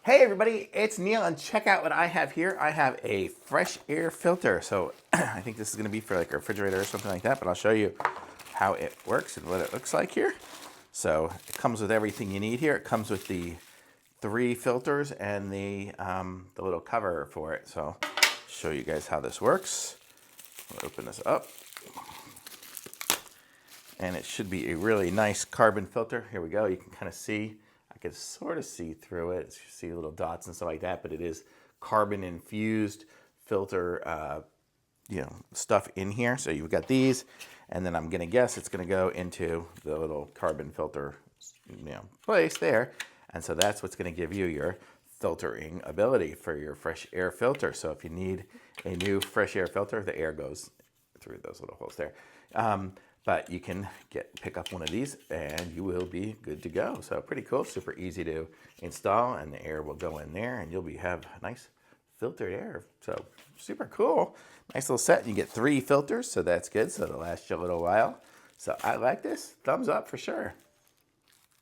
Hey everybody, it's Neil, and check out what I have here. I have a fresh air filter. So I think this is going to be for like a refrigerator or something like that, but I'll show you how it works and what it looks like here. So it comes with everything you need here. It comes with the 3 filters and the little cover for it. So I'll show you guys how this works. I'll open this up. And it should be a really nice carbon filter. Here we go. You can kind of see, I can sort of see through it. You see little dots and stuff like that, but it is carbon infused filter, stuff in here. So you've got these, and then I'm gonna guess it's gonna go into the little carbon filter, place there. And so that's what's gonna give you your filtering ability for your fresh air filter. So if you need a new fresh air filter, the air goes through those little holes there. But you can pick up one of these and you will be good to go. So pretty cool, super easy to install, and the air will go in there and you'll have nice filtered air. So super cool. Nice little set. You get 3 filters, so that's good. So it'll last you a little while. So I like this. Thumbs up for sure.